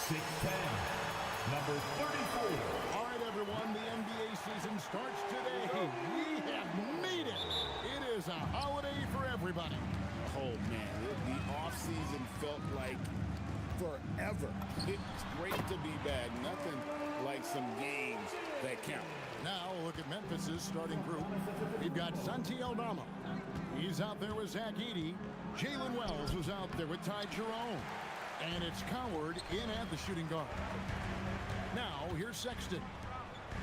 6'10", number 34. All right, everyone, the NBA season starts today. We have made it. It is a holiday for everybody. Oh, man, the offseason felt like forever. It's great to be back. Nothing like some games that count. Now, look at Memphis's starting group. We've got Santi Aldama. He's out there with Zach Edey. Jalen Wells was out there with Ty Jerome. And it's Coward in at the shooting guard. Now, here's Sexton.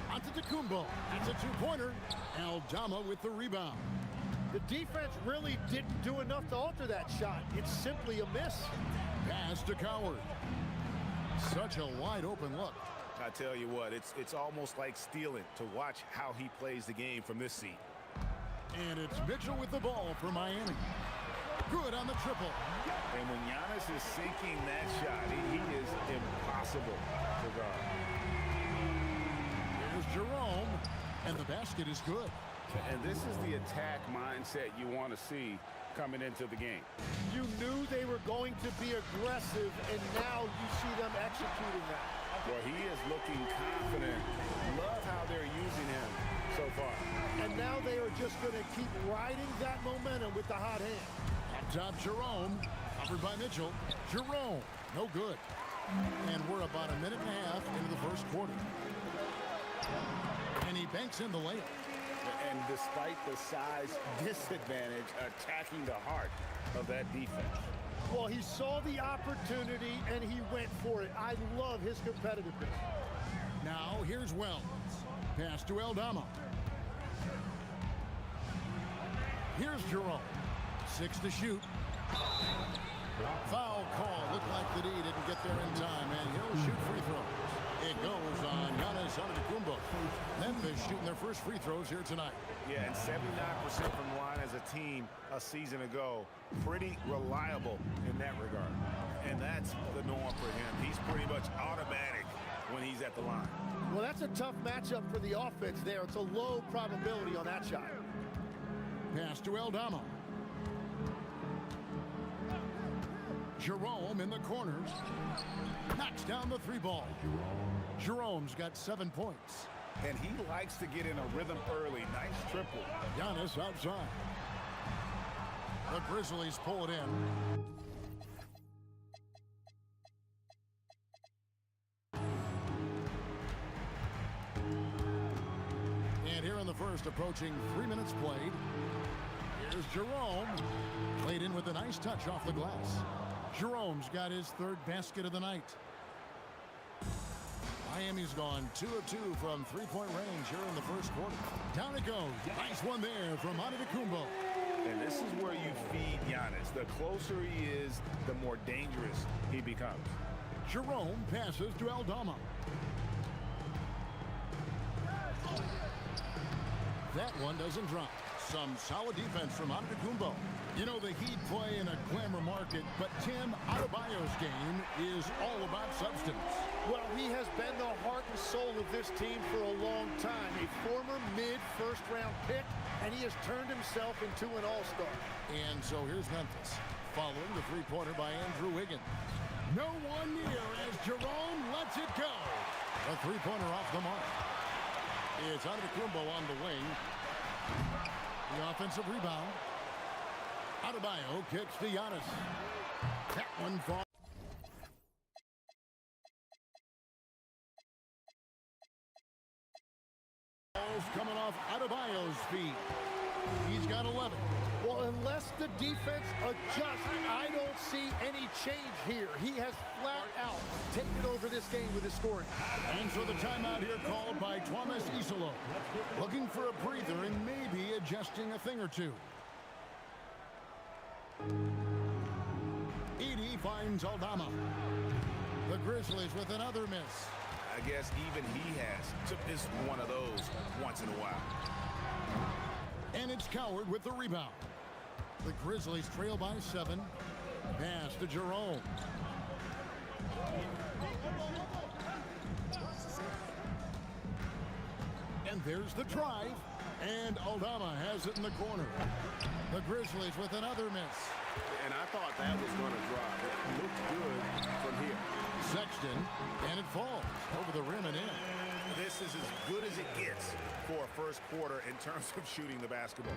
Antetokounmpo. That's a two-pointer. Aldama with the rebound. The defense really didn't do enough to alter that shot. It's simply a miss. Pass to Coward. Such a wide-open look. I tell you what, it's almost like stealing to watch how he plays the game from this seat. And it's Mitchell with the ball for Miami. Good on the triple. And when Giannis is sinking that shot, he is impossible to guard. Here's Jerome, and the basket is good. And this is the attack mindset you want to see coming into the game. You knew they were going to be aggressive, and now you see them executing that. Well, he is looking confident. Love how they're using him so far. And now they are just going to keep riding that momentum with the hot hand. Up top, Jerome, covered by Mitchell. Jerome, no good. And we're about a minute and a half into the first quarter. And he banks in the layup. And despite the size disadvantage, attacking the heart of that defense. Well, he saw the opportunity, and he went for it. I love his competitiveness. Now, here's Wells. Pass to Aldama. Here's Jerome. 6 to shoot. Foul call. Looked like the D didn't get there in time, and he'll shoot free throws. It goes on Giannis Antetokounmpo. Memphis shooting their first free throws here tonight. Yeah, and 79% from the line as a team a season ago. Pretty reliable in that regard. And that's the norm for him. He's pretty much automatic when he's at the line. Well, that's a tough matchup for the offense there. It's a low probability on that shot. Pass to Aldama. Jerome in the corners. Knocks down the three ball. Jerome's got 7 points. And he likes to get in a rhythm early. Nice triple. Giannis outside. The Grizzlies pull it in. And here in the first, approaching 3 minutes played. Here's Jerome. Played in with a nice touch off the glass. Jerome's got his third basket of the night. Miami's gone 2 of 2 from three-point range here in the first quarter. Down it goes. Nice one there from Antetokounmpo. And this is where you feed Giannis. The closer he is, the more dangerous he becomes. Jerome passes to Aldama. That one doesn't drop. Some solid defense from Antetokounmpo. You know, the Heat play in a glamour market, but Tim, Adebayo's game is all about substance. Well, he has been the heart and soul of this team for a long time. A former mid-first-round pick, and he has turned himself into an all-star. And so here's Memphis, following the three-pointer by Andrew Wiggins. No one near as Jerome lets it go. A three-pointer off the mark. It's Antetokounmpo on the wing. The offensive rebound. Adebayo kicks to Giannis. That one falls. Coming off Adebayo's feet. He's got 11. Well, unless the defense adjusts, I don't see any change here. He has flat out taken over this game with his scoring. And so the timeout here called by Thomas Isolo. Looking for a breather and maybe adjusting a thing or two. Edey finds Aldama. The Grizzlies with another miss. I guess even he has to miss one of those once in a while. And it's Coward with the rebound. The Grizzlies trail by 7. Pass to Jerome. And there's the drive. And Aldama has it in the corner. The Grizzlies with another miss. And I thought that was going to drop. It looked good from here. Sexton, and it falls over the rim and in. This is as good as it gets for a first quarter in terms of shooting the basketball.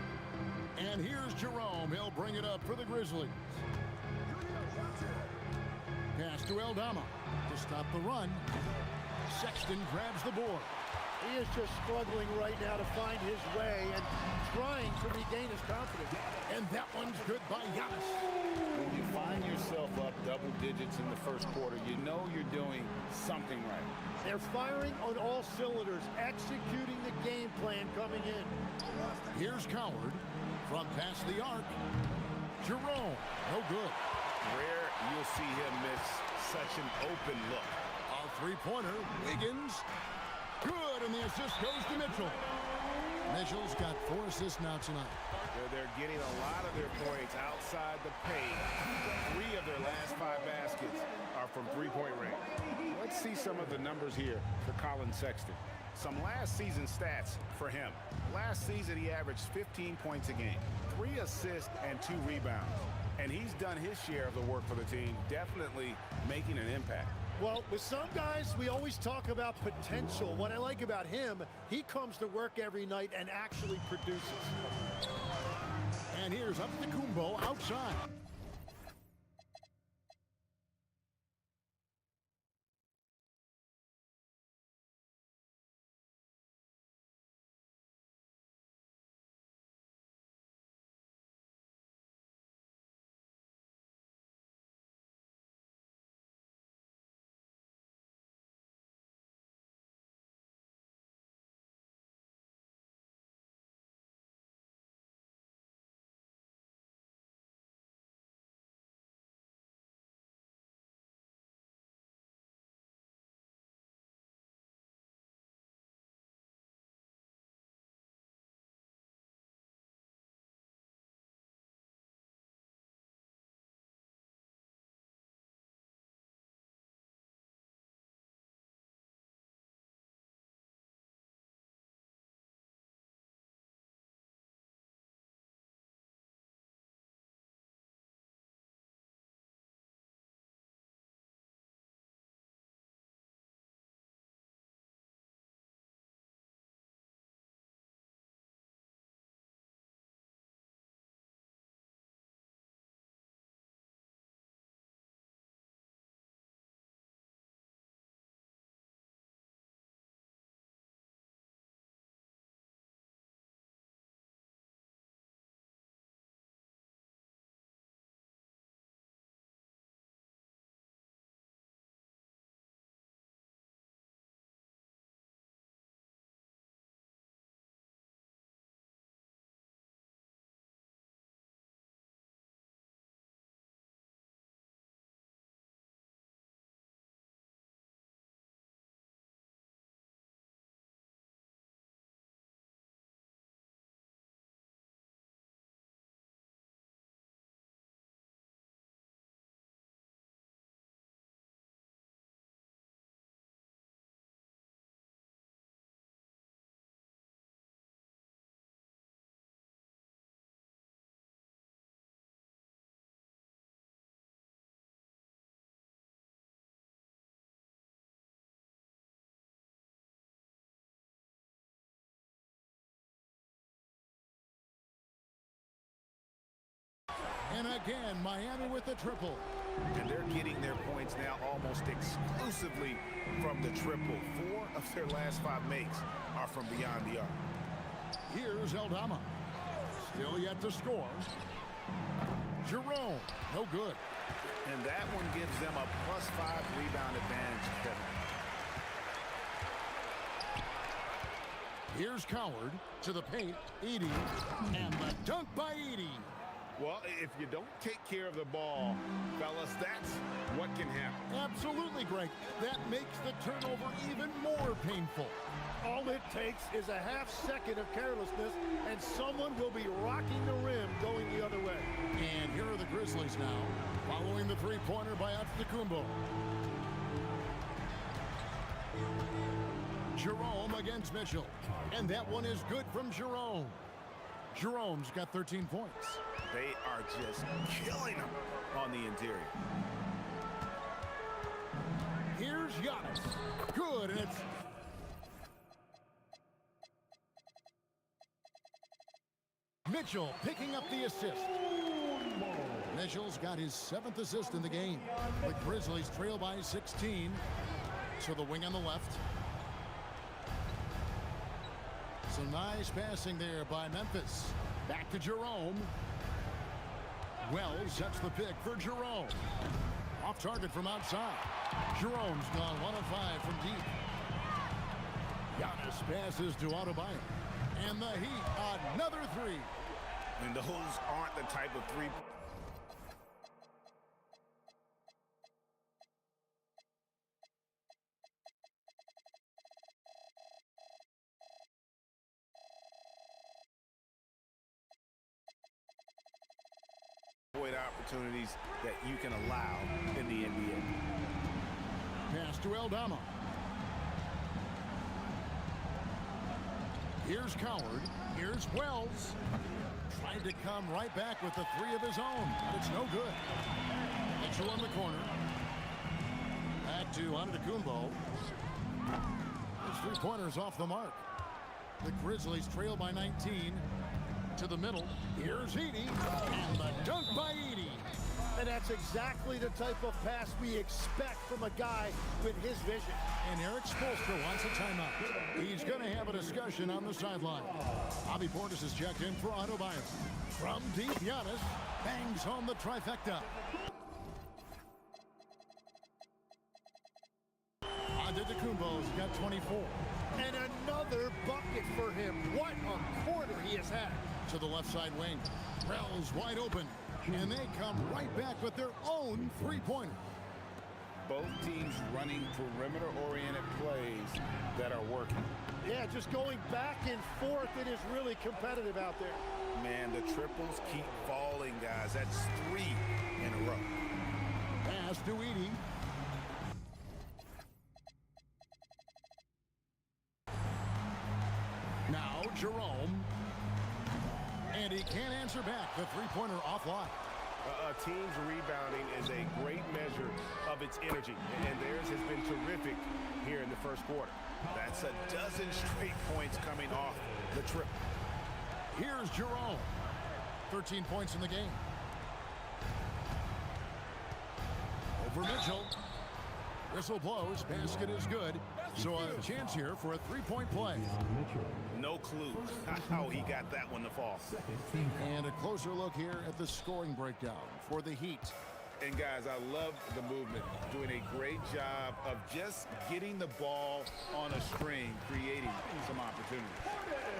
And here's Jerome. He'll bring it up for the Grizzlies. Pass to Aldama to stop the run. Sexton grabs the board. He is just struggling right now to find his way and trying to regain his confidence. And that one's good by Giannis. When you find yourself up double digits in the first quarter, you know you're doing something right. They're firing on all cylinders, executing the game plan coming in. Here's Coward from past the arc. Jerome, no good. Rare you'll see him miss such an open look. A three-pointer, Wiggins. Good, and the assist goes to Mitchell. Mitchell's got 4 assists now tonight. They're getting a lot of their points outside the paint. 3 of their last 5 baskets are from three-point range. Let's see some of the numbers here for Colin Sexton. Some last season stats for him. Last season, he averaged 15 points a game, 3 assists and 2 rebounds. And he's done his share of the work for the team, definitely making an impact. Well, with some guys, we always talk about potential. What I like about him, he comes to work every night and actually produces. And here's Antetokounmpo outside. And again, Miami with the triple. And they're getting their points now almost exclusively from the triple. 4 of their last 5 makes are from beyond the arc. Here's Aldama. Still yet to score. Jerome, no good. And that one gives them a +5 rebound advantage, Kevin. Here's Coward to the paint. Edey. And the dunk by Edey. Well, if you don't take care of the ball, fellas, that's what can happen. Absolutely, Greg. That makes the turnover even more painful. All it takes is a half second of carelessness, and someone will be rocking the rim going the other way. And here are the Grizzlies now, following the three-pointer by Antetokounmpo. Jerome against Mitchell. And that one is good from Jerome. Jerome's got 13 points. They are just killing them on the interior. Giannis. Good, and it's... Mitchell picking up the assist. Mitchell's got his 7th assist in the game. The Grizzlies trail by 16. To the wing on the left. Some nice passing there by Memphis. Back to Jerome. Wells sets the pick for Jerome. Off target from outside. Jerome's gone 1 of 5 from deep. Giannis passes to Adebayo. And the Heat, another three. And those aren't the type of three. Opportunities that you can allow in the NBA. Pass to Aldama. Here's Coward. Here's Wells. Tried to come right back with the 3 of his own, but it's no good. Mitchell on the corner. Back to Antetokounmpo. His 3-pointers off the mark. The Grizzlies trail by 19. To the middle. Here's Edey. And the dunk by Edey. And that's exactly the type of pass we expect from a guy with his vision. And Eric Spoelstra wants a timeout. He's going to have a discussion on the sideline. Bobby Portis is checked in for Adebayo. From deep, Giannis bangs home the trifecta. Antetokounmpo's got 24. And another bucket for him. What a quarter he has had. To the left side wing. Rel's wide open. And they come right back with their own 3-pointer. Both teams running perimeter-oriented plays that are working. Yeah, just going back and forth. It is really competitive out there. Man, the triples keep falling, guys. That's 3 in a row. Pass to Edey. Now Jerome. And he can't answer back. The 3-pointer offline. A team's rebounding is a great measure of its energy, and theirs has been terrific here in the first quarter. That's a dozen straight points coming off the triple. Here's Jerome. 13 points in the game. Over Mitchell. Whistle blows. Basket is good. So a chance here for a 3-point play. No clue how he got that one to fall. And a closer look here at the scoring breakdown for the Heat. And guys, I love the movement. Doing a great job of just getting the ball on a string, creating some opportunities.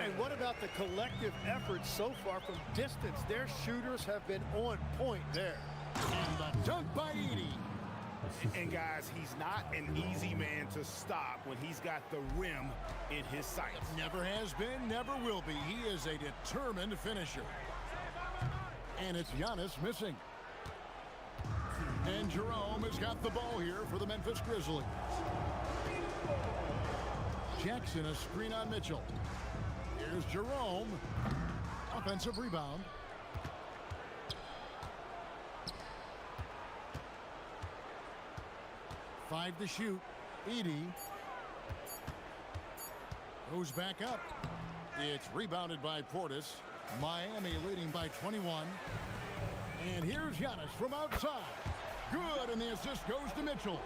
And what about the collective effort so far from distance? Their shooters have been on point there. And the dunk by Edey. And guys, he's not an easy man to stop when he's got the rim in his sights. Never has been, never will be. He is a determined finisher. And it's Giannis missing. And Jerome has got the ball here for the Memphis Grizzlies. Jackson, a screen on Mitchell. Here's Jerome. Offensive rebound. Five to shoot. Edey goes back up. It's rebounded by Portis. Miami leading by 21. And here's Giannis from outside. Good, and the assist goes to Mitchell.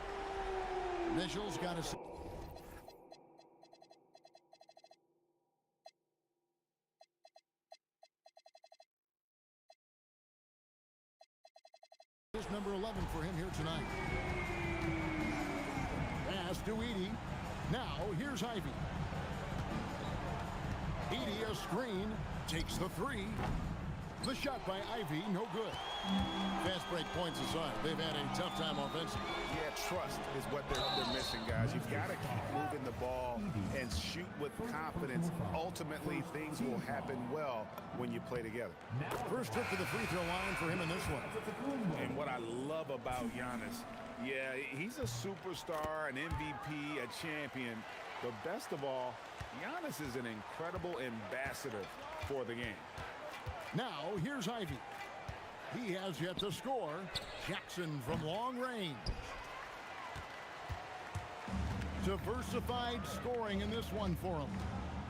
Mitchell's got a... This number 11 for him here tonight. Pass to Edey. Now, here's Ivy. Edey, a screen, takes the 3. The shot by Ivy, no good. Fast break points aside, they've had a tough time offensively. Yeah, trust is what they're missing, guys. You've got to keep moving the ball and shoot with confidence. Ultimately, things will happen well when you play together. First trip to the free throw line for him in this one. And what I love about Giannis, yeah, he's a superstar, an MVP, a champion. But best of all, Giannis is an incredible ambassador for the game. Now, here's Ivy. He has yet to score. Jackson from long range. Diversified scoring in this one for him.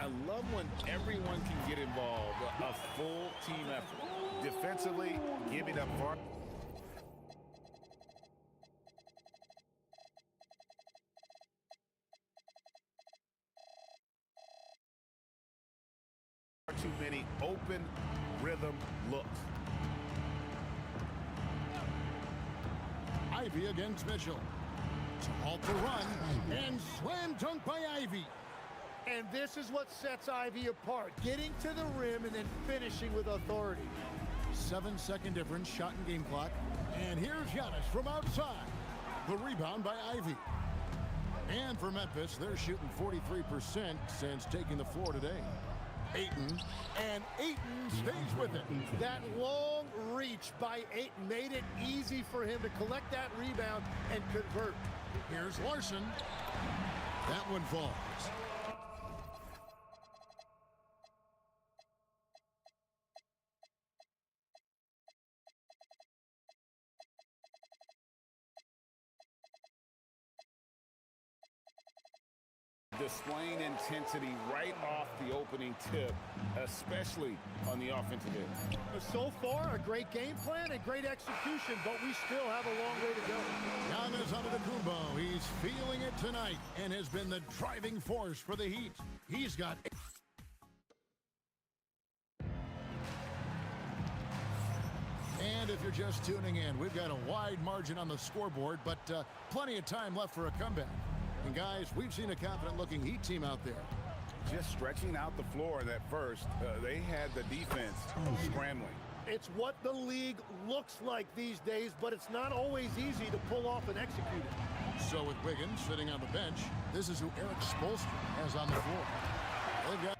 I love when everyone can get involved, a full team effort. Defensively, giving up far too many open rhythm looks. Ivy against Mitchell. To halt the run, and slam dunk by Ivy. And this is what sets Ivy apart, getting to the rim and then finishing with authority. 7-second difference, shot and game clock. And here's Giannis from outside. The rebound by Ivy. And for Memphis, they're shooting 43% since taking the floor today. Ayton, and Ayton stays with it. That long reach by Ayton made it easy for him to collect that rebound and convert. Here's Larson. That one falls. Displaying intensity right off the opening tip, especially on the offensive end. So far, a great game plan and great execution, but we still have a long way to go. Giannis Antetokounmpo, he's feeling it tonight and has been the driving force for the Heat. He's got... And if you're just tuning in, we've got a wide margin on the scoreboard, but plenty of time left for a comeback. And guys, we've seen a confident-looking Heat team out there. Just stretching out the floor in that first, they had the defense scrambling. It's what the league looks like these days, but it's not always easy to pull off and execute it. So with Wiggins sitting on the bench, this is who Eric Spoelstra has on the floor. They've got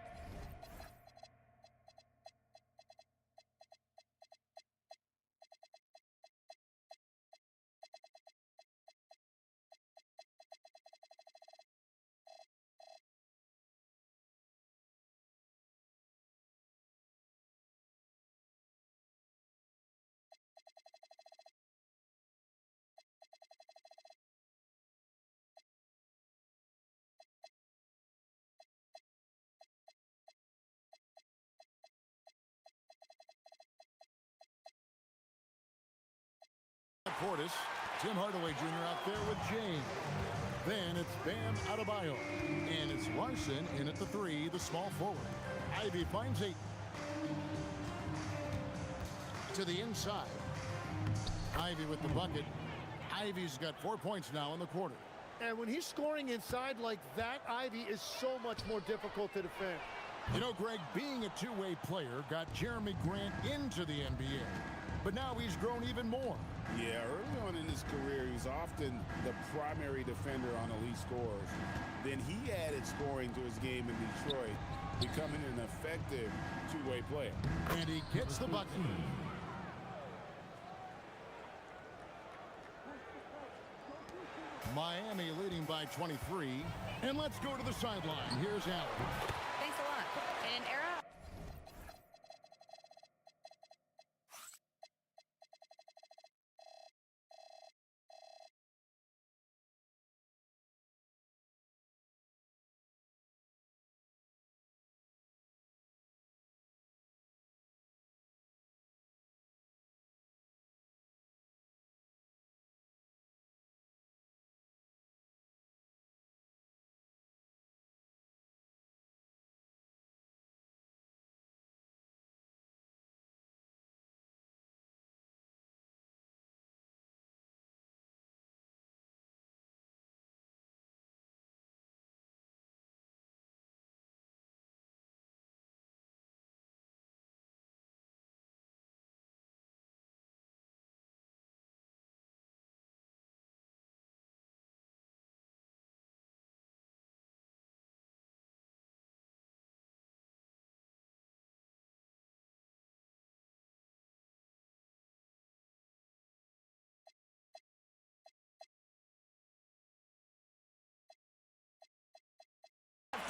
Portis, Tim Hardaway Jr. out there with James. Then it's Bam Adebayo. And it's Larson in at the three, the small forward. Ivy finds Ayton. To the inside. Ivy with the bucket. Ivy's got 4 points now in the quarter. And when he's scoring inside like that, Ivy is so much more difficult to defend. You know, Greg, being a two-way player got Jeremy Grant into the NBA. But now he's grown even more. Yeah, early on in his career, he's often the primary defender on elite scores. Then he added scoring to his game in Detroit, becoming an effective two-way player. And he gets the bucket. Miami leading by 23. And let's go to the sideline. Here's Allen. Thanks a lot. In an era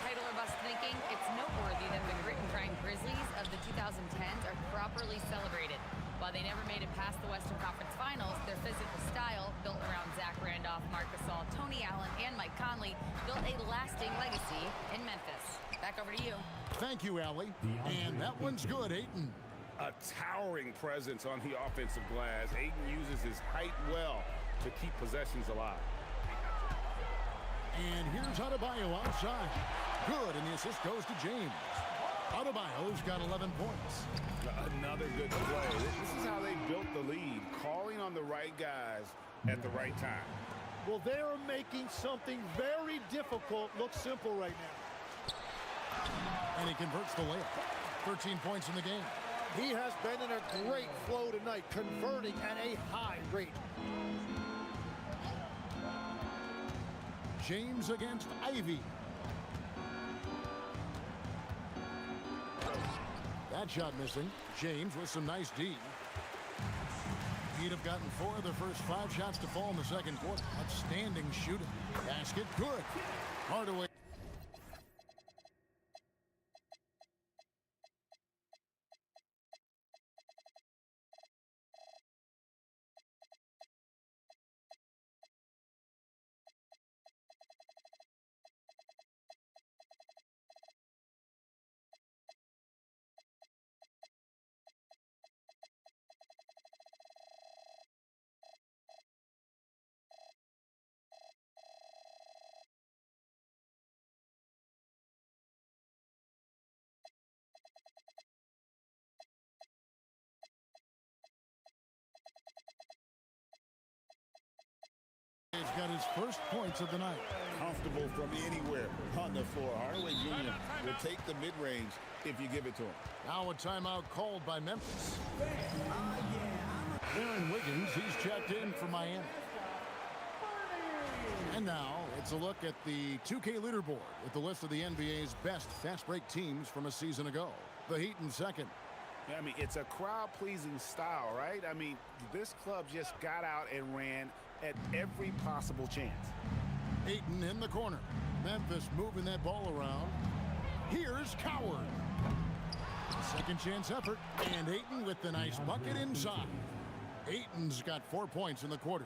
title or bust thinking, it's noteworthy that the grit and grind Grizzlies of the 2010s are properly celebrated, while While they never made it past the Western Conference Finals, their physical style, built around Zach Randolph, Marc Gasol, Tony Allen, and Mike Conley, built a lasting legacy in Memphis. Back over to you. Thank you, Allie. And that one's good, Ayton. A towering presence on the offensive glass. Ayton uses his height well to keep possessions alive. And here's Adebayo outside. Good, and the assist goes to James. Adebayo's got 11 points. Another good play. This is how they built the lead, calling on the right guys at the right time. Well, they're making something very difficult look simple right now. And he converts the layup. 13 points in the game. He has been in a great flow tonight, converting at a high rate. James against Ivy. That shot missing. James with some nice D. He'd have gotten 4 of the first 5 shots to fall in the second quarter. Outstanding shooting. Basket, good. Hardaway. He's got his first points of the night. Comfortable from anywhere on the floor. Hardaway Jr. will take the mid-range if you give it to him. Now a timeout called by Memphis. Aaron Wiggins, he's checked in for Miami. And now it's a look at the 2K leaderboard with the list of the NBA's best fast break teams from a season ago. The Heat in second. I mean, it's a crowd-pleasing style, right? I mean, this club just got out and ran at every possible chance. Ayton in the corner. Memphis moving that ball around. Here's Coward. Second chance effort. And Ayton with the nice bucket inside. Ayton's got 4 points in the quarter.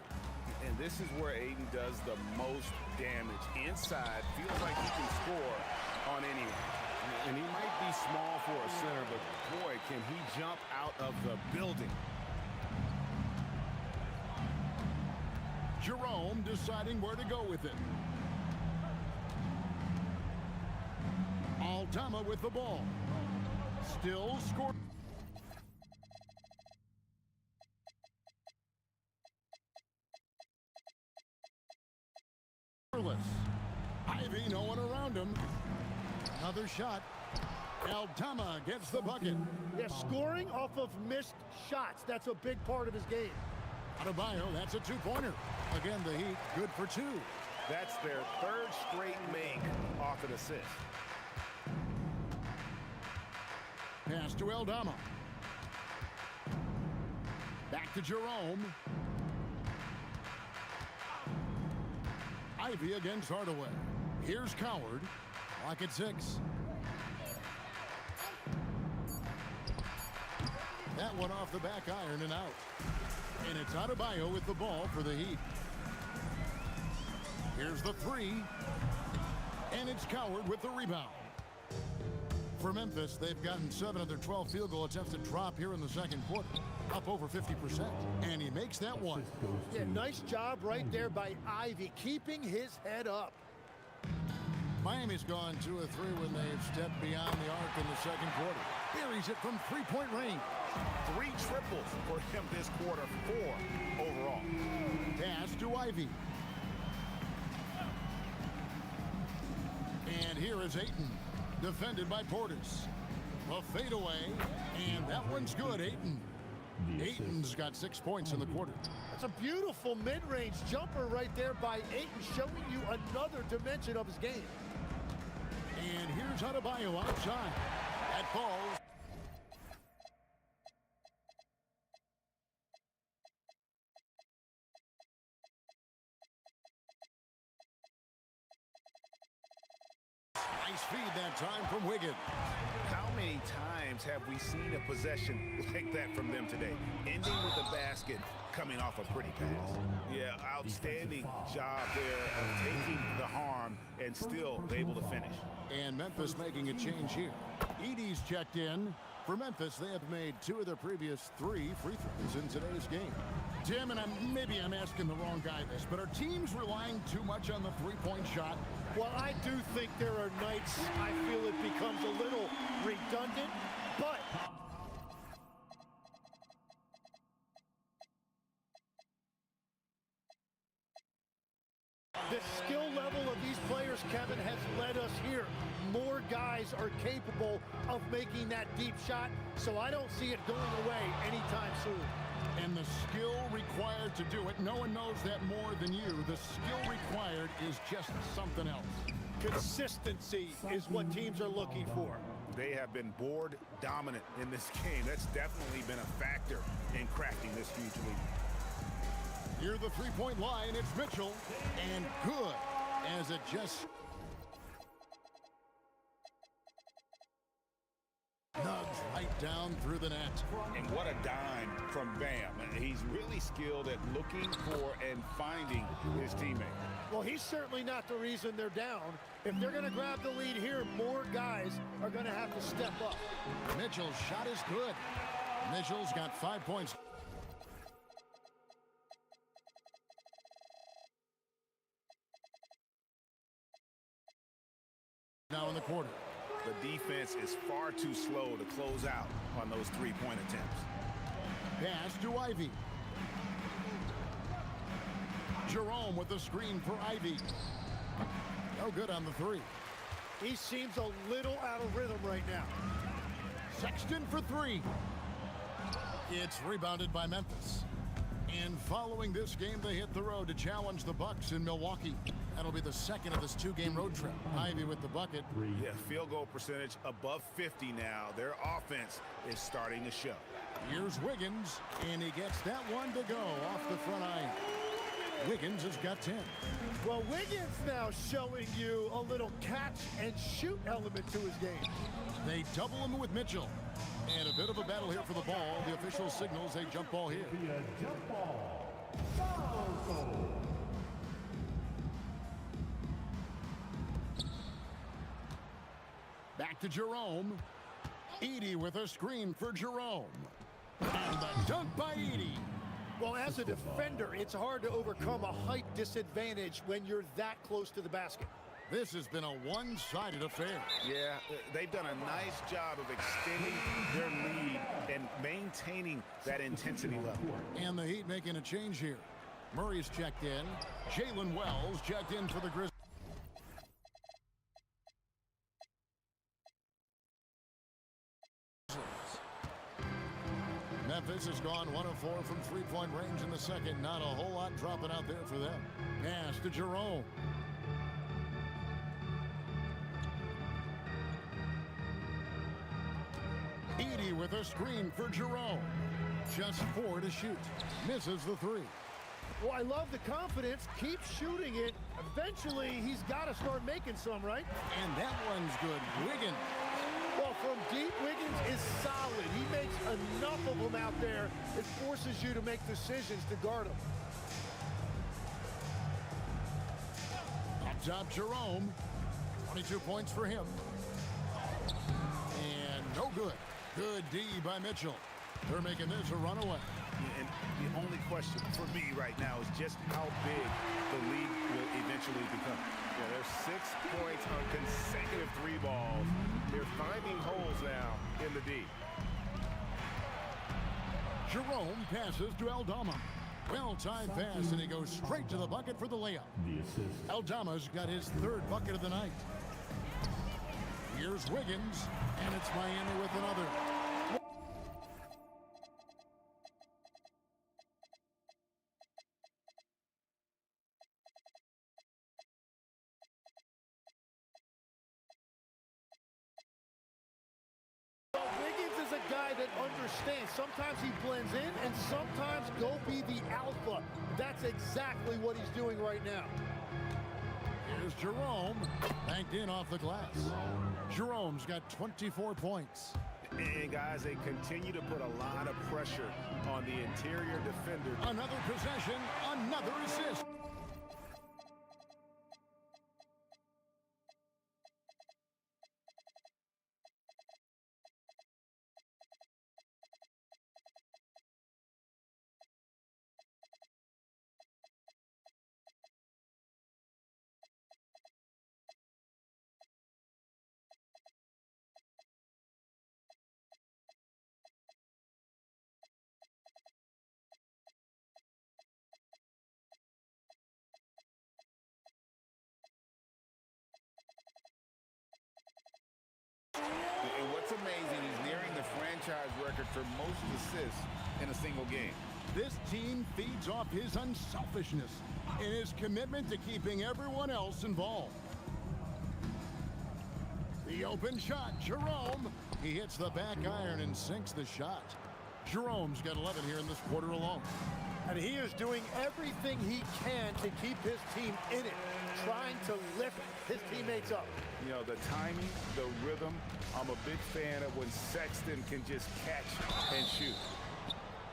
And this is where Ayton does the most damage. Inside, feels like he can score on anyone. And he might be small for a center, but boy, can he jump out of the building. Jerome deciding where to go with it. Aldama with the ball. Still score. Ivy, no one around him. Another shot. Aldama gets the bucket. Yeah, scoring off of missed shots. That's a big part of his game. Adebayo, that's a 2-pointer. Again, the Heat, good for 2. That's their 3rd straight make off an assist. Pass to Aldama. Back to Jerome. Ivy against Hardaway. Here's Coward. Clock at 6. That one off the back iron and out. And it's Adebayo with the ball for the Heat. Here's the 3. And it's Coward with the rebound. For Memphis, they've gotten 7 of their 12 field goal attempts to drop here in the second quarter. Up over 50%. And he makes that one. Yeah, nice job right there by Ivy, keeping his head up. Miami's gone 2 of 3 when they've stepped beyond the arc in the second quarter. Buries it from 3-point range. 3 triples for him this quarter, 4 overall. Pass to Ivy. And here is Ayton, defended by Portis. A fadeaway, and that one's good, Ayton. Ayton's got 6 points in the quarter. That's a beautiful mid-range jumper right there by Ayton, showing you another dimension of his game. And here's Adebayo outside. That falls. Nice feed that time from Wiggins. How many times have we seen a possession like that from them today? Ending with a basket, coming off a pretty pass. Yeah, outstanding job there of taking the harm and still able to finish. And Memphis making a change here. Edey's checked in. For Memphis, they have made 2 of their previous 3 free throws in today's game. Tim, and maybe I'm asking the wrong guy this, but are teams relying too much on the three-point shot? Well, I do think there are nights I feel it becomes a little redundant, but the skill level of these players, Kevin, has led us here. More guys are capable of making that deep shot, so I don't see it going away anytime soon. And the skill required to do it, no one knows that more than you. The skill required is just something else. Consistency is what teams are looking for. They have been board dominant in this game. That's definitely been a factor in crafting this huge lead. Near the three-point line, it's Mitchell, and good as it just nugs right down through the net. And what a dime from Bam. He's really skilled at looking for and finding his teammate. Well, he's certainly not the reason they're down. If they're going to grab the lead here, more guys are going to have to step up. Mitchell's shot is good. Mitchell's got 5 points. Now in the quarter. The defense is far too slow to close out on those three-point attempts. Pass to Ivy. Jerome with the screen for Ivy. No good on the 3. He seems a little out of rhythm right now. Sexton for 3. It's rebounded by Memphis. And following this game, they hit the road to challenge the Bucks in Milwaukee. That'll be the second of this 2-game road trip. Ivy with the bucket. Yeah, field goal percentage above 50 now. Their offense is starting to show. Here's Wiggins, and he gets that one to go off the front iron. Wiggins has got 10. Well, Wiggins now showing you a little catch and shoot element to his game. They double him with Mitchell. And a bit of a battle here for the ball. The official signals a jump ball here. Be a jump ball. Foul goal. Back to Jerome. Edey with a screen for Jerome. And the dunk by Edey. Well, as a defender, it's hard to overcome a height disadvantage when you're that close to the basket. This has been a one-sided affair. Yeah, they've done a nice job of extending their lead and maintaining that intensity level. And the Heat making a change here. Murray's checked in. Jalen Wells checked in for the Grizzlies. Memphis has gone 1 of 4 from three-point range in the second. Not a whole lot dropping out there for them. Pass to Jerome. Edey with a screen for Jerome. Just 4 to shoot. Misses the 3. Well, I love the confidence. Keep shooting it. Eventually, he's got to start making some, right? And that one's good. Wiggins. Well, from deep, Wiggins is solid. He makes enough of them out there. It forces you to make decisions to guard him. Up top, Jerome. 22 points for him. And no good. Good D by Mitchell. They're making this a runaway. And the only question for me right now is just how big the lead will eventually become. Yeah, there's 6 points on consecutive 3 balls. They're finding holes now in the D. Jerome passes to Aldama. Well-timed pass, and he goes straight to the bucket for the layup. The assist. Aldama's got his 3rd bucket of the night. Here's Wiggins, and it's Miami with another. Understand, sometimes he blends in and sometimes go be the alpha. That's exactly what he's doing right now. Here's Jerome, banked in off the glass. Jerome's got 24 points. And guys, they continue to put a lot of pressure on the interior defender. Another possession, another assist. And what's amazing, he's nearing the franchise record for most assists in a single game. This team feeds off his unselfishness and his commitment to keeping everyone else involved. The open shot, Jerome. He hits the back iron and sinks the shot. Jerome's got 11 here in this quarter alone. And he is doing everything he can to keep his team in it, trying to lift his teammates up. You know, the timing, the rhythm, I'm a big fan of when Sexton can just catch and shoot.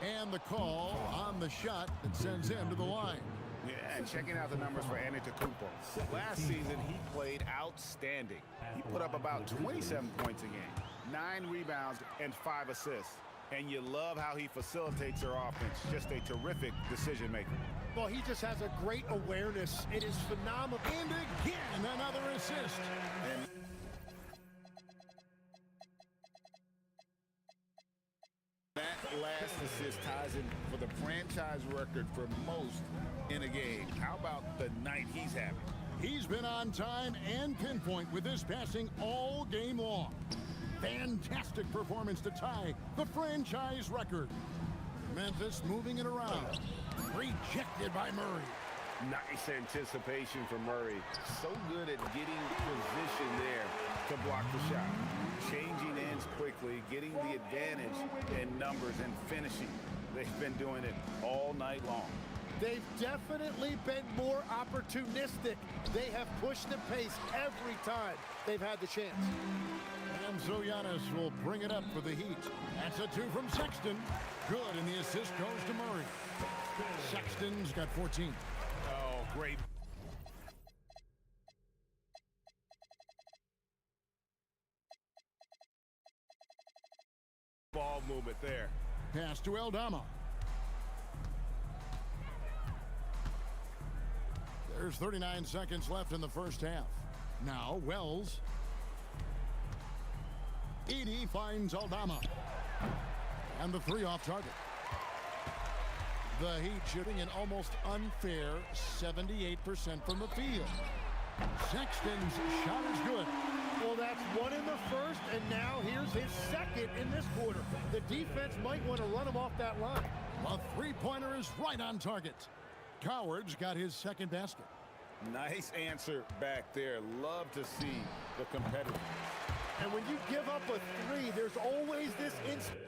And the call on the shot that sends him to the line. Yeah, and checking out the numbers for Antetokounmpo. Last season, he played outstanding. He put up about 27 points a game, 9 rebounds, and 5 assists. And you love how he facilitates their offense. Just a terrific decision maker. Well, he just has a great awareness. It is phenomenal. And again, another assist. That last assist ties in for the franchise record for most in a game. How about the night he's having? He's been on time and pinpoint with his passing all game long. Fantastic performance to tie the franchise record. Memphis moving it around. Rejected by Murray. Nice anticipation for Murray. So good at getting position there to block the shot. Changing ends quickly, getting the advantage in numbers and finishing. They've been doing it all night long. They've definitely been more opportunistic. They have pushed the pace every time they've had the chance. And so Giannis will bring it up for the Heat. That's a 2 from Sexton. Good, and the assist goes to Murray. Sexton's got 14. Oh, great. Ball movement there. Pass to Aldama. There's 39 seconds left in the first half. Now Wells. Edey finds Aldama. And the 3 off target. The Heat shooting an almost unfair 78% from the field. Sexton's shot is good. Well, that's 1 in the first, and now here's his second in this quarter. The defense might want to run him off that line. The three-pointer is right on target. Coward's got his second basket. Nice answer back there. Love to see the competitive. And when you give up a 3, there's always this instant.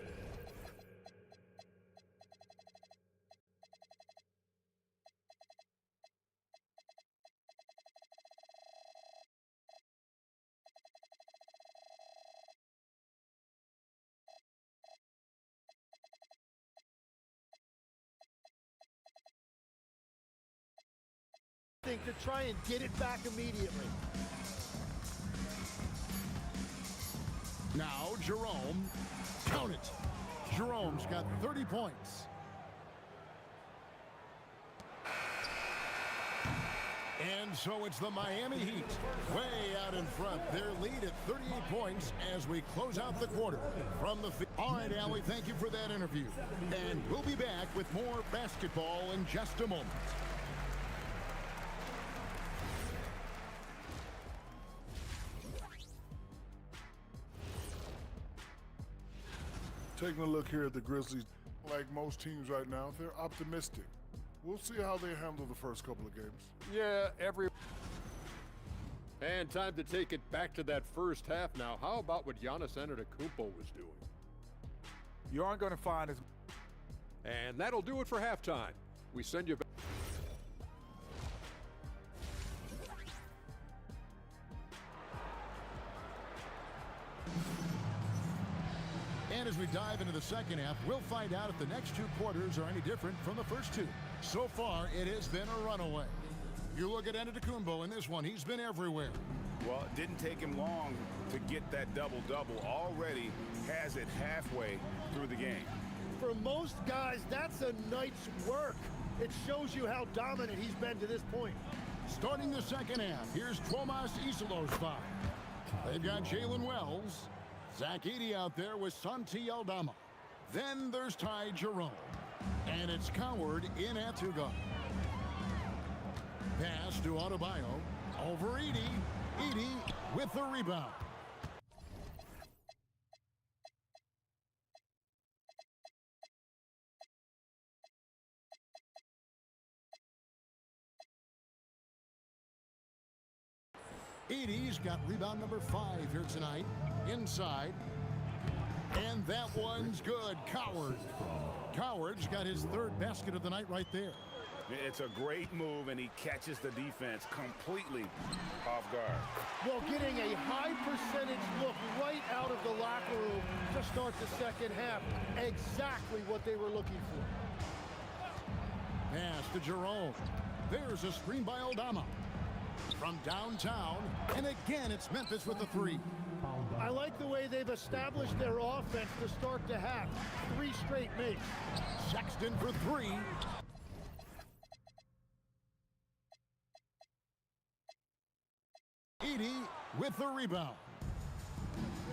To try and get it back immediately. Now Jerome, count it. Jerome's got 30 points. And so it's the Miami Heat way out in front. Their lead at 38 points as we close out the quarter from the field. All right, Allie, thank you for that interview. And we'll be back with more basketball in just a moment. Taking a look here at the Grizzlies, like most teams right now, they're optimistic. We'll see how they handle the first couple of games. Yeah, And time to take it back to that first half now. How about what Giannis Antetokounmpo was doing? You aren't going to find as... And that'll do it for halftime. We send you back. And as we dive into the second half, we'll find out if the next two quarters are any different from the first two. So far, it has been a runaway. You look at Antetokounmpo in this one, he's been everywhere. Well, it didn't take him long to get that double-double. Already has it halfway through the game. For most guys, that's a night's work. It shows you how dominant he's been to this point. Starting the second half, here's Tomas Isolo's five. They've got Jalen Wells, Zach Edey out there with Santi Aldama. Then there's Ty Jerome. And it's Coward in at two guard. Pass to Adebayo. Over Edey. Edey with the rebound. Edey's got rebound number 5 here tonight. Inside. And that one's good. Coward's got his third basket of the night right there. It's a great move, and he catches the defense completely off guard. Well, getting a high percentage look right out of the locker room to start the second half. Exactly what they were looking for. Pass to Jerome. There's a screen by Aldama. From downtown, and again, it's Memphis with the three. I like the way they've established their offense to start the half. 3 straight makes. Sexton for 3. Edey with the rebound.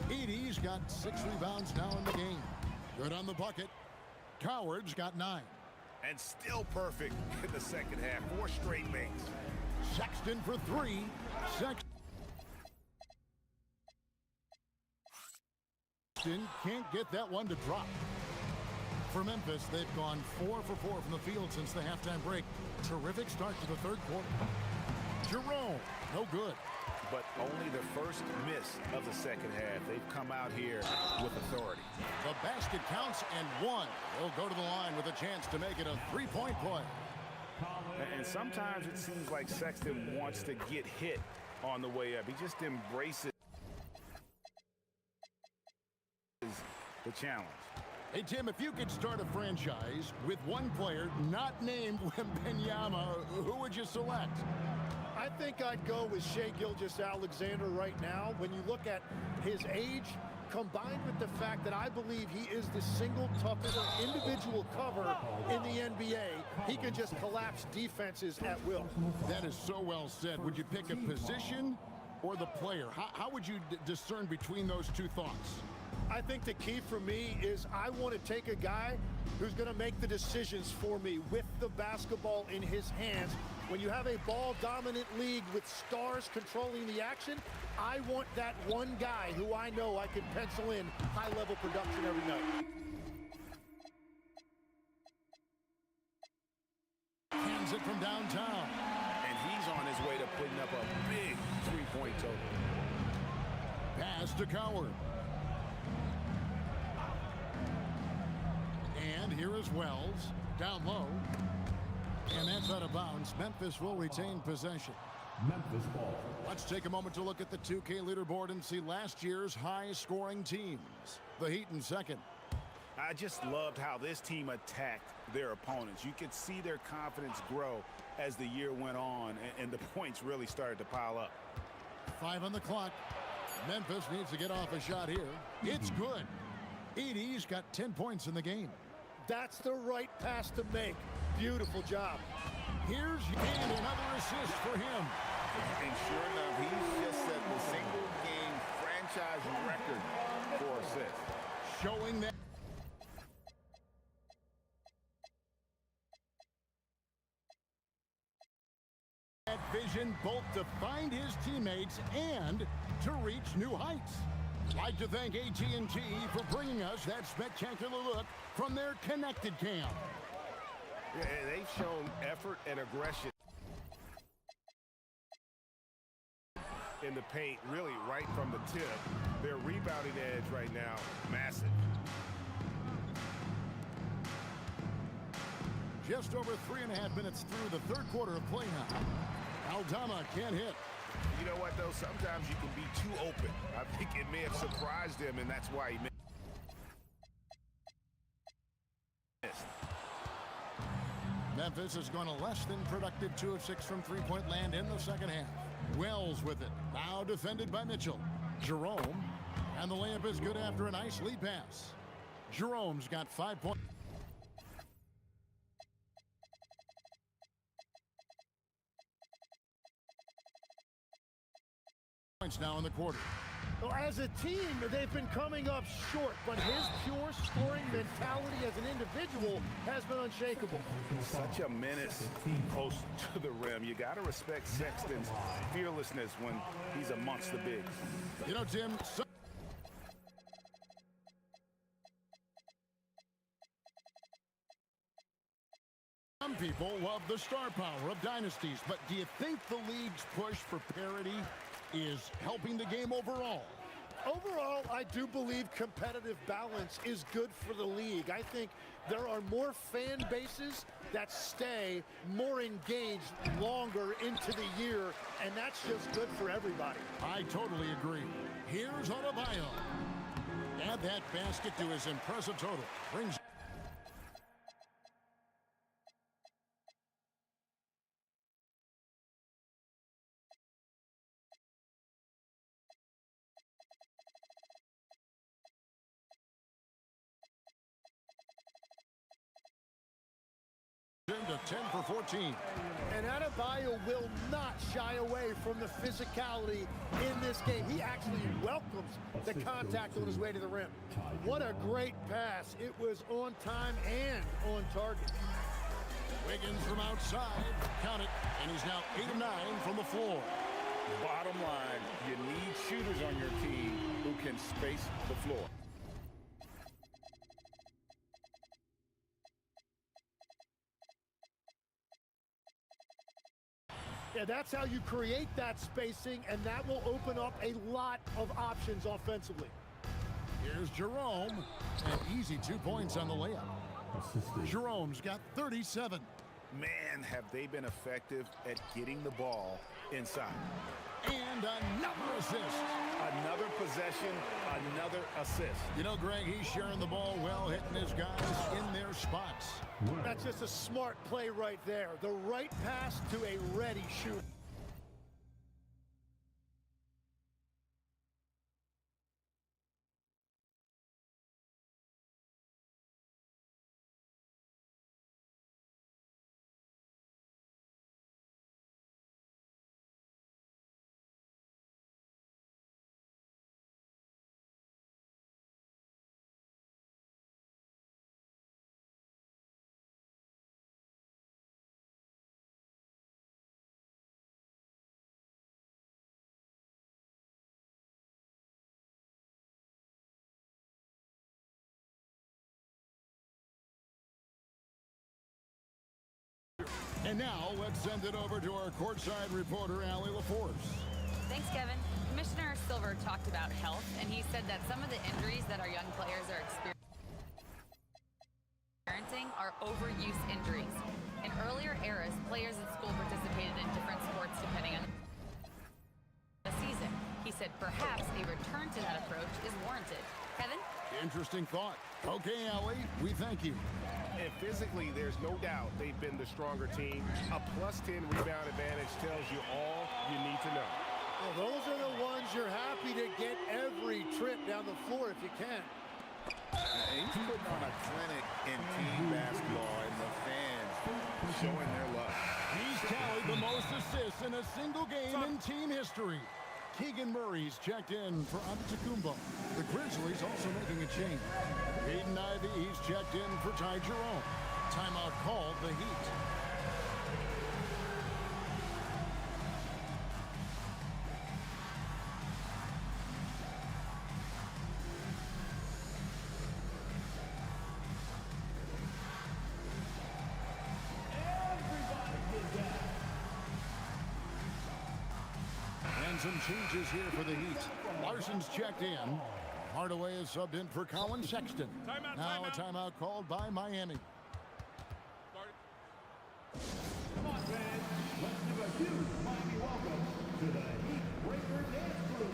Edey's got 6 rebounds now in the game. Good on the bucket. Coward's got 9. And still perfect in the second half. 4 straight makes. Sexton for 3. Sexton can't get that one to drop. For Memphis, they've gone 4 for 4 from the field since the halftime break. Terrific start to the third quarter. Jerome, no good. But only the first miss of the second half. They've come out here with authority. The basket counts and 1. They'll go to the line with a chance to make it a 3-point play. And sometimes it seems like Sexton wants to get hit on the way up. He just embraces the challenge. Hey, Tim, if you could start a franchise with one player not named Wembanyama, who would you select? I think I'd go with Shai Gilgeous-Alexander right now. When you look at his age, combined with the fact that I believe he is the single toughest individual cover in the NBA, he can just collapse defenses at will. That is so well said. Would you pick a position or the player? How would you discern between those two thoughts? I think the key for me is I want to take a guy who's going to make the decisions for me with the basketball in his hands. When you have a ball-dominant league with stars controlling the action, I want that one guy who I know I can pencil in high-level production every night. Hands it from downtown. And he's on his way to putting up a big 3-point total. Pass to Coward. And here is Wells, down low. And that's out of bounds. Memphis will retain possession. Memphis ball. Let's take a moment to look at the 2K leaderboard and see last year's high-scoring teams. The Heat in second. I just loved how this team attacked their opponents. You could see their confidence grow as the year went on, and the points really started to pile up. 5 on the clock. Memphis needs to get off a shot here. It's good. Edey's got 10 points in the game. That's the right pass to make. Beautiful job. Here's and another assist for him. And sure enough, he's just set the single-game franchise record for assists. Showing that vision both to find his teammates and to reach new heights. I'd like to thank AT&T for bringing us that spectacular look from their connected cam. Yeah, they've shown effort and aggression in the paint, really right from the tip. Their rebounding edge right now, massive. Just over 3.5 minutes through the third quarter of play now. Aldama can't hit. You know what, though? Sometimes you can be too open. I think it may have surprised him, and that's why he made. Memphis has gone a less than productive 2 of 6 from three-point land in the second half. Wells with it. Now defended by Mitchell. Jerome. And the layup is good after a nice lead pass. Jerome's got 5 points. Now in the quarter. Well, as a team, they've been coming up short, but his pure scoring mentality as an individual has been unshakable. Such a menace close to the rim. You got to respect Sexton's fearlessness when he's amongst the bigs. You know, Tim, some people love the star power of dynasties, but do you think the league's push for parity is helping the game overall? Overall, I do believe competitive balance is good for the league. I think there are more fan bases that stay more engaged longer into the year, and that's just good for everybody. I totally agree. Here's Adebayo. Add that basket to his impressive total. Brings to 10 for 14. And Adebayo will not shy away from the physicality in this game. He actually welcomes the contact on his way to the rim. What a great pass. It was on time and on target. Wiggins from outside. Count it. And he's now 8 of 9 from the floor. Bottom line, you need shooters on your team who can space the floor. Yeah, that's how you create that spacing, and that will open up a lot of options offensively. Here's Jerome. An easy 2 points on the layup. Jerome's got 37. Man, have they been effective at getting the ball inside. And another assist. Another possession, another assist. You know, Greg, he's sharing the ball well, hitting his guys in their spots. That's just a smart play right there. The right pass to a ready shooter. And now, let's send it over to our courtside reporter, Allie LaForce. Thanks, Kevin. Commissioner Silver talked about health, and he said that some of the injuries that our young players are experiencing are overuse injuries. In earlier eras, players at school participated in different sports depending on the season. He said perhaps a return to that approach is warranted. Kevin? Interesting thought. Okay, Allie, we thank you. And physically, there's no doubt they've been the stronger team. A +10 rebound advantage tells you all you need to know. Well, those are the ones you're happy to get every trip down the floor if you can. He's putting on a clinic in team basketball, and the fans showing their love. He's tallied the most assists in a single game in team history. Keegan Murray's checked in for Antetokounmpo. The Grizzlies also making a change. Aiden Ivy's checked in for Ty Jerome. Timeout called the Heat. And some changes here for the Heat. Larson's checked in. Hardaway is subbed in for Colin Sexton. Now a timeout called by Miami. Come on, fans. Let's give a huge Miami welcome to the Heat Breaker Dance Group.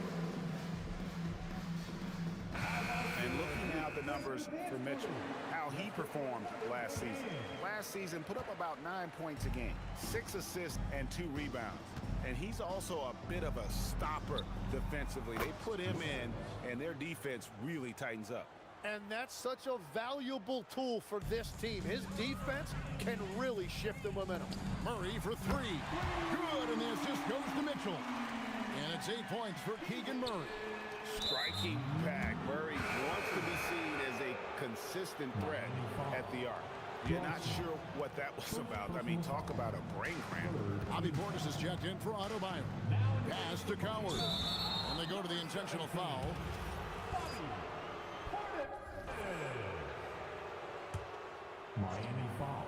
And looking now at the numbers for Mitchell. How how he performed last season. Last season, put up about 9 points a game, 6 assists and 2 rebounds. And he's also a bit of a stopper defensively. They put him in, and their defense really tightens up. And that's such a valuable tool for this team. His defense can really shift the momentum. Murray for 3. Good, and the assist goes to Mitchell. And it's 8 points for Keegan Murray. Striking pack. Murray wants to be seen as a consistent threat at the arc. You're not sure what that was about. I mean, talk about a brain cramp. Bobby Portis is checked in for Autobahn. Pass to Coward. And they go to the intentional foul. Miami foul.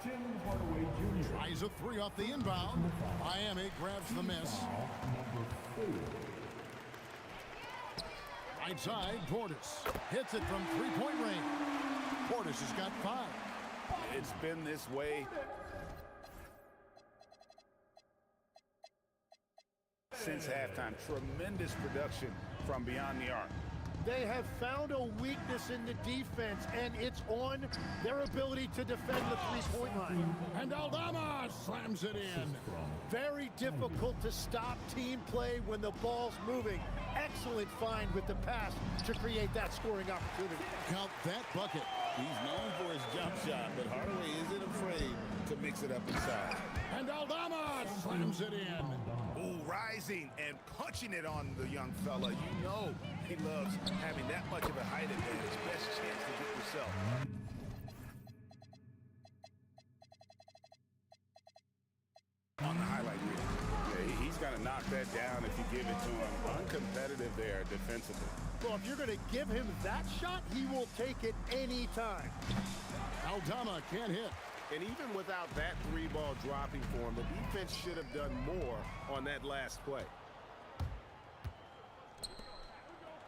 Tim Hardaway Jr. Tries a 3 off the inbound. Miami grabs the miss. Foul number 4. Right side, Portis. Hits it from 3-point range. Portis has got 5. It's been this way since halftime. Tremendous production from beyond the arc. They have found a weakness in the defense, and it's on their ability to defend the three-point line. And Aldama slams it in. Very difficult to stop team play when the ball's moving. Excellent find with the pass to create that scoring opportunity. Count that bucket. He's known for his jump shot, but Hardaway isn't afraid to mix it up inside. And Aldama slams it in. Ooh, rising and punching it on the young fella. You know he loves having that much of a height advantage. Best chance to get yourself. On the highlight reel. Yeah, he's got to knock that down if you give it to him. Uncompetitive there defensively. Well, if you're going to give him that shot, he will take it any time. Aldama can't hit. And even without that 3-ball dropping for him, the defense should have done more on that last play.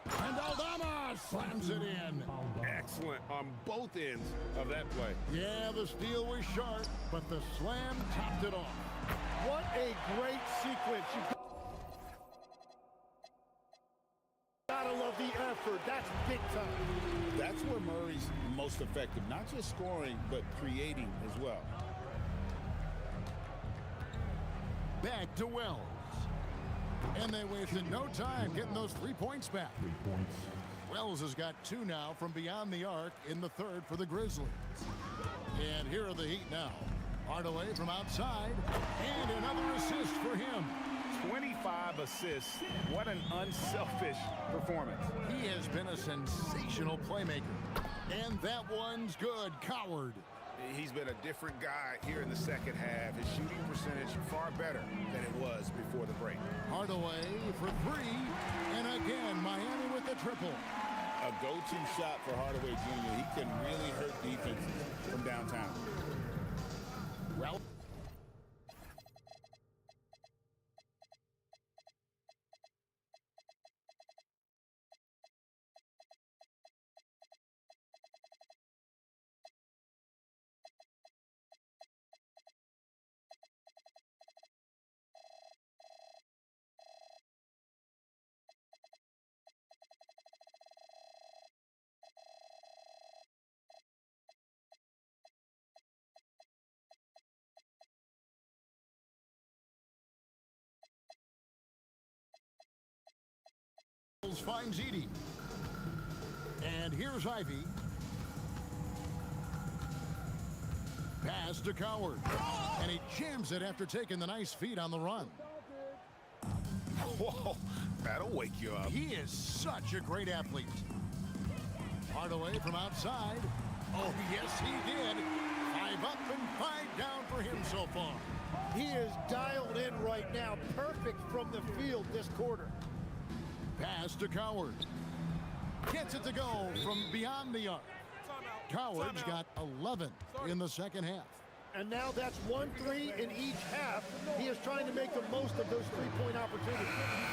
And Aldama slams it in. Excellent on both ends of that play. Yeah, the steal was sharp, but the slam topped it off. What a great sequence. You gotta love the effort. That's big time. That's where Murray's most effective. Not just scoring, but creating as well. Back to Wells. And they wasted no time getting those 3 points back. 3 points. Wells has got 2 now from beyond the arc in the third for the Grizzlies. And here are the Heat now. Hardaway from outside, and another assist for him. 25 assists. What an unselfish performance. He has been a sensational playmaker. And that one's good. Coward. He's been a different guy here in the second half. His shooting percentage far better than it was before the break. Hardaway for 3, and again Miami with the triple. A go-to shot for Hardaway Jr. He can really hurt defenses from downtown. Well, finds Edie. And here's Ivy. Pass to Coward. And he jams it after taking the nice feed on the run. Whoa, that'll wake you up. He is such a great athlete. Hardaway from outside. Oh, yes, he did. 5 up and 5 down for him so far. He is dialed in right now. Perfect from the field this quarter. Pass to Coward. Gets it to go from beyond the arc. Coward's got 11 in the second half. And now that's 1 3 in each half. He is trying to make the most of those 3-point opportunities.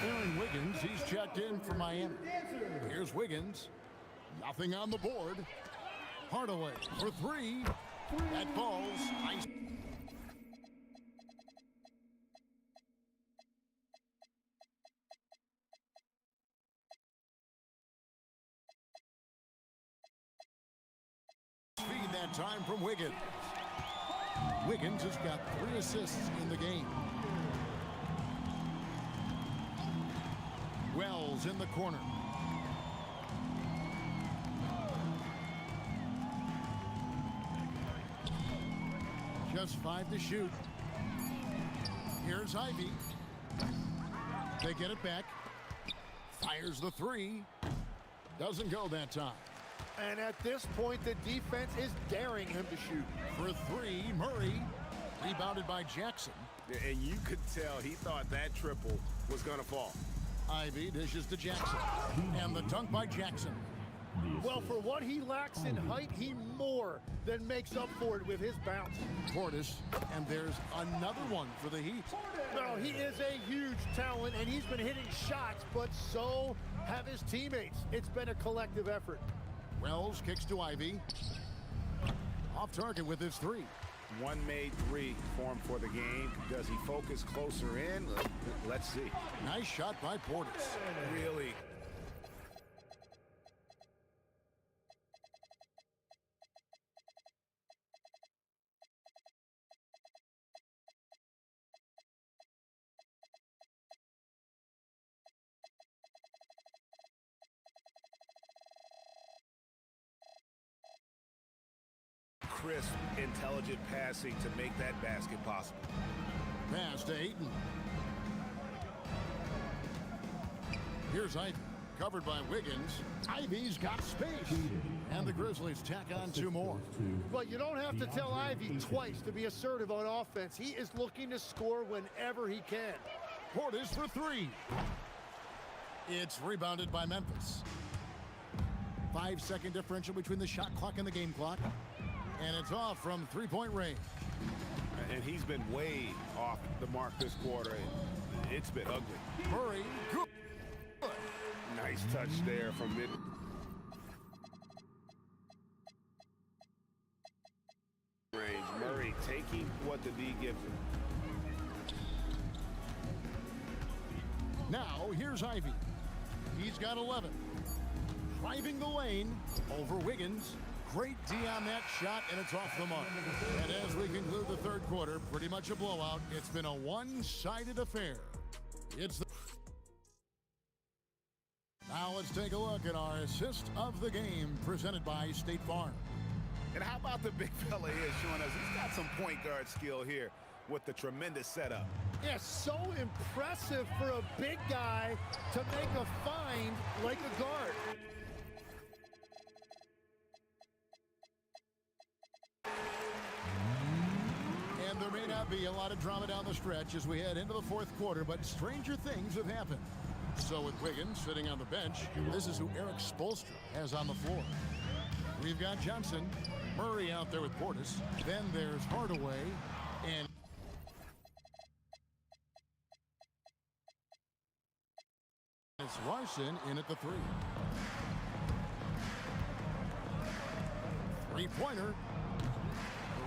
Aaron Wiggins, he's checked in for Miami. Here's Wiggins. Nothing on the board. Hardaway for 3. That ball's ice. time from Wiggins. Wiggins has got 3 assists in the game. Wells in the corner. Just 5 to shoot. Here's Ivy. They get it back. Fires the 3. Doesn't go that time. And at this point, the defense is daring him to shoot. For 3, Murray. Rebounded by Jackson. And you could tell he thought that triple was going to fall. Ivy dishes to Jackson. And the dunk by Jackson. Well, for what he lacks in height, he more than makes up for it with his bounce. Portis, and there's another one for the Heat. Well, he is a huge talent, and he's been hitting shots, but so have his teammates. It's been a collective effort. Wells kicks to Ivy. Off target with his 3. One made 3 for him for the game. Does he focus closer in? Let's see. Nice shot by Portis. Really? Crisp, intelligent passing to make that basket possible. Pass to Ayton. Here's Ivy, covered by Wiggins. Ivy's got space. And the Grizzlies tack on 2 more. But you don't have to tell Ivy twice to be assertive on offense. He is looking to score whenever he can. Portis for 3. It's rebounded by Memphis. 5-second differential between the shot clock and the game clock. And it's off from 3-point range. And he's been way off the mark this quarter. It's been ugly. Murray, good. Nice touch there from mid. Range. Murray taking what the D gives him. Now, here's Ivy. He's got 11. Driving the lane over Wiggins. Great D on that shot, and it's off the mark. And as we conclude the 3rd quarter, pretty much a blowout. It's been a one-sided affair. It's the... Now let's take a look at our assist of the game presented by State Farm. And how about the big fella here showing us he's got some point guard skill here with the tremendous setup. Yeah, so impressive for a big guy to make a find like a guard. And there may not be a lot of drama down the stretch as we head into the 4th quarter, but stranger things have happened. So with Wiggins sitting on the bench, this is who Eric Spoelstra has on the floor. We've got Johnson, Murray out there with Portis. Then there's Hardaway, and it's Larson in at the 3. 3-pointer.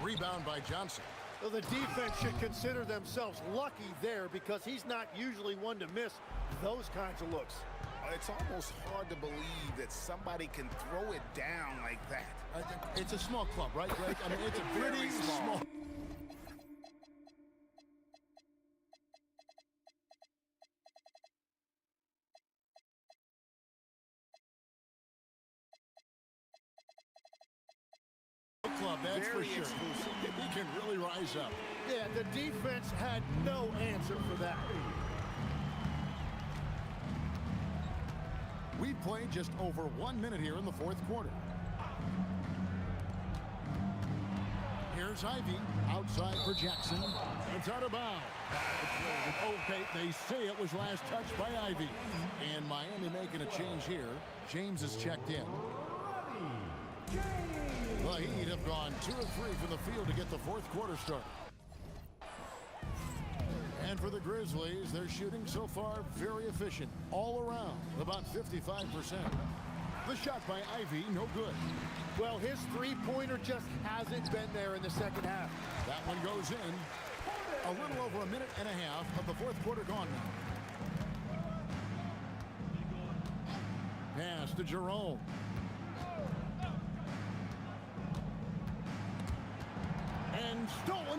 Rebound by Johnson. Well, the defense should consider themselves lucky there because he's not usually one to miss those kinds of looks. It's almost hard to believe that somebody can throw it down like that. It's a small club, right, Greg? I mean, it's a pretty small. Club, that's for sure. He can really rise up. Yeah, the defense had no answer for that. We played just over 1 minute here in the 4th quarter. Here's Ivy outside for Jackson. It's out of bounds. Okay, they say it was last touched by Ivy. And Miami making a change here. James is checked in. The Heat have gone 2 of 3 from the field to get the 4th quarter started. And for the Grizzlies, they're shooting so far very efficient all around, about 55%. The shot by Ivy, no good. Well, his 3-pointer just hasn't been there in the 2nd half. That one goes in. A little over a minute and a half of the 4th quarter gone now. Pass to Jerome.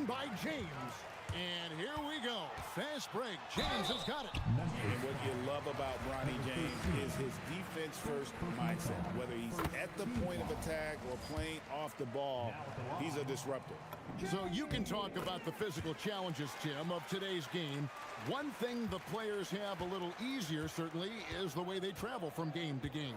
by James. And here we go. Fast break. James has got it. And what you love about Bronny James is his defense-first mindset. Whether he's at the point of attack or playing off the ball, he's a disruptor. So you can talk about the physical challenges, Tim, of today's game. One thing the players have a little easier, certainly, is the way they travel from game to game.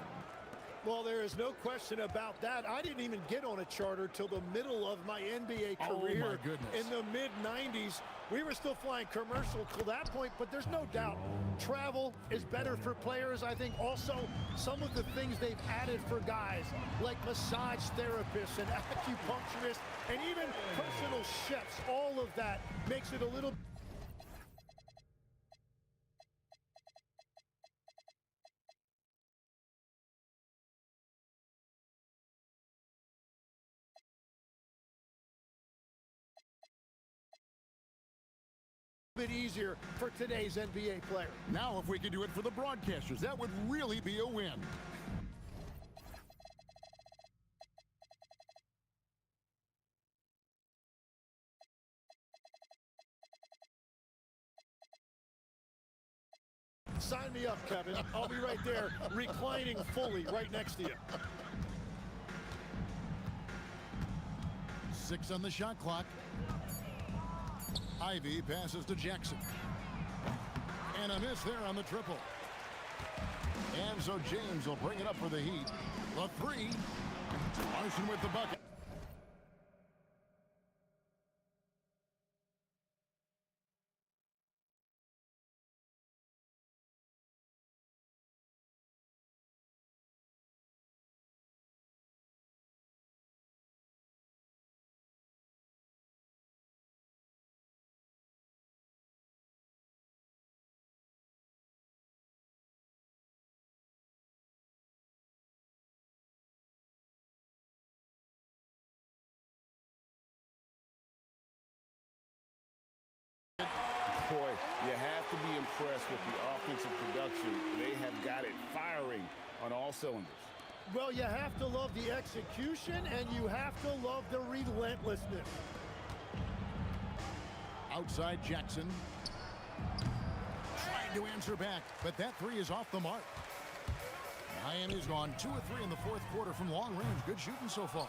Well, there is no question about that. I didn't even get on a charter till the middle of my NBA career. Oh, my goodness. In the mid-90s. We were still flying commercial till that point, but there's no doubt travel is better for players. I think also some of the things they've added for guys like massage therapists and acupuncturists and even personal chefs, all of that makes it a little bit easier for today's NBA player. Now, if we could do it for the broadcasters, that would really be a win. Sign me up, Kevin. I'll be right there, reclining fully right next to you. 6 on the shot clock. Ivy passes to Jackson. And a miss there on the triple. And so James will bring it up for the Heat. The 3. Larson with the bucket. Boy, you have to be impressed with the offensive production. They have got it firing on all cylinders. Well, you have to love the execution, and you have to love the relentlessness. Outside Jackson. Trying to answer back, but that 3 is off the mark. Miami's gone 2 of 3 in the fourth quarter from long range. Good shooting so far.